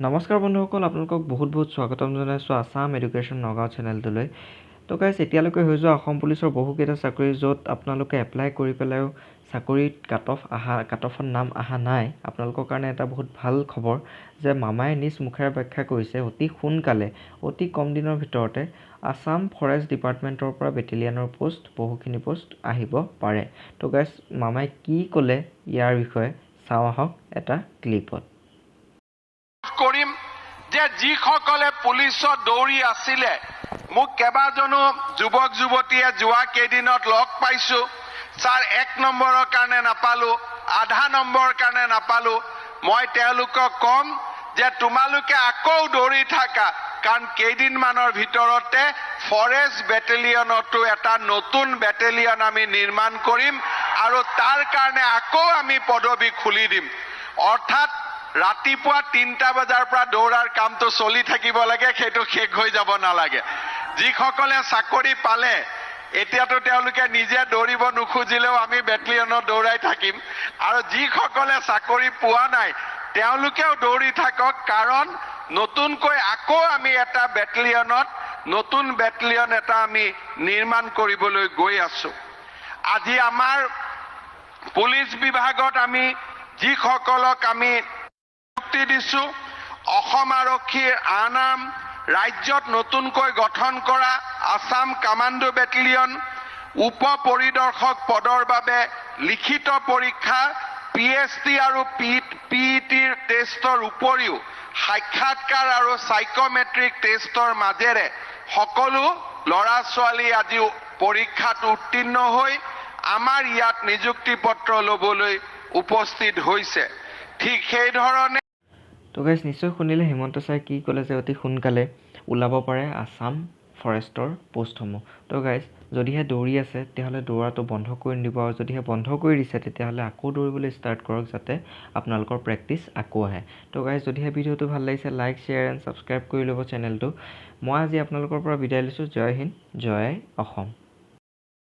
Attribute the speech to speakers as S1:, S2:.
S1: নমস্কাৰ বন্ধুসকল, আপোনালোকক বহুত স্বাগতম জনাইছোঁ আসাম এডুকেশ্যন নগাঁও চেনেলটোলৈ। তো গাইজ, এতিয়ালৈকে হৈ যোৱা অসম পুলিচৰ বহুকেইটা চাকৰি য'ত আপোনালোকে এপ্লাই কৰি পেলাইও চাকৰিত কাট অফত নাম অহা নাই, আপোনালোকৰ কাৰণে এটা বহুত ভাল খবৰ যে মামাই নিজ মুখেৰে ব্যাখ্যা কৰিছে অতি সোনকালে, অতি কম দিনৰ ভিতৰতে আসাম ফৰেষ্ট ডিপাৰ্টমেণ্টৰ পৰা বেটেলিয়ানৰ বহুখিনি পোষ্ট আহিব পাৰে। তো গাইজ, মামাই কি ক'লে ইয়াৰ বিষয়ে চাওঁ আহক এটা ক্লিপত।
S2: কৰিম যে যিসকলে পুলিচত দৌৰি আছিলে, মোক কেইবাজনো যুৱক যুৱতীয়ে যোৱা কেইদিনত লগ পাইছোঁ। ছাৰ 1 নম্বৰৰ কাৰণে নাপালোঁ, আধা নম্বৰৰ কাৰণে নাপালোঁ। মই তেওঁলোকক ক'ম যে তোমালোকে আকৌ দৌৰি থাকা, কাৰণ কেইদিনমানৰ ভিতৰতে ফৰেষ্ট বেটেলিয়নতো এটা নতুন বেটেলিয়ন আমি নিৰ্মাণ কৰিম আৰু তাৰ কাৰণে আকৌ আমি পদবী খুলি দিম। অৰ্থাৎ ৰাতিপুৱা 3টা বজাৰ পৰা দৌৰাৰ কামটো চলি থাকিব লাগে, সেইটো শেষ হৈ যাব নালাগে। যিসকলে চাকৰি পালে, এতিয়াতো তেওঁলোকে নিজে দৌৰিব নোখোজিলেও আমি বেটেলিয়নত দৌৰাই থাকিম, আৰু যিসকলে চাকৰি পোৱা নাই তেওঁলোকেও দৌৰি থাকক, কাৰণ নতুনকৈ আকৌ আমি এটা বেটেলিয়নত নতুন বেটেলিয়ন এটা আমি নিৰ্মাণ কৰিবলৈ গৈ আছোঁ। আজি আমাৰ পুলিচ বিভাগত আমি যিসকলক আমি দিছোঁ, অসম আৰক্ষীৰ আনাম ৰাজ্যত নতুনকৈ গঠন কৰা আসাম কামাণ্ডো বেটেলিয়ন, উপ পৰিদৰ্শক পদৰ বাবে লিখিত পৰীক্ষা, PST আৰু PETৰ টেষ্টৰ উপৰিও সাক্ষাৎকাৰ আৰু সাইকোমেট্ৰিক টেষ্টৰ মাজেৰে সকলো ল'ৰা ছোৱালী আজি পৰীক্ষাত উত্তীৰ্ণ হৈ আমাৰ ইয়াত নিযুক্তি পত্ৰ ল'বলৈ উপস্থিত হৈছে। ঠিক সেইধৰণে
S1: তো গাইজ, নিশ্চয় শুনিলে হিমন্ত ছাৰে কি ক'লে যে অতি সোনকালে ওলাব পাৰে আসাম ফৰেষ্টৰ পোষ্টসমূহ। তো গাইজ, যদিহে দৌৰি আছে তেতিয়াহ'লে দৌৰাটো বন্ধ কৰি নিদিব, আৰু যদিহে বন্ধ কৰি দিছে তেতিয়াহ'লে আকৌ দৌৰিবলৈ ষ্টাৰ্ট কৰক, যাতে আপোনালোকৰ প্ৰেক্টিচ আকৌ আহে। তো গাইজ, যদিহে ভিডিঅ'টো ভাল লাগিছে লাইক, শ্বেয়াৰ এণ্ড ছাবস্ক্ৰাইব কৰি ল'ব চেনেলটো। মই আজি আপোনালোকৰ পৰা বিদায় লৈছোঁ। জয় হিন্দ, জয় অসম।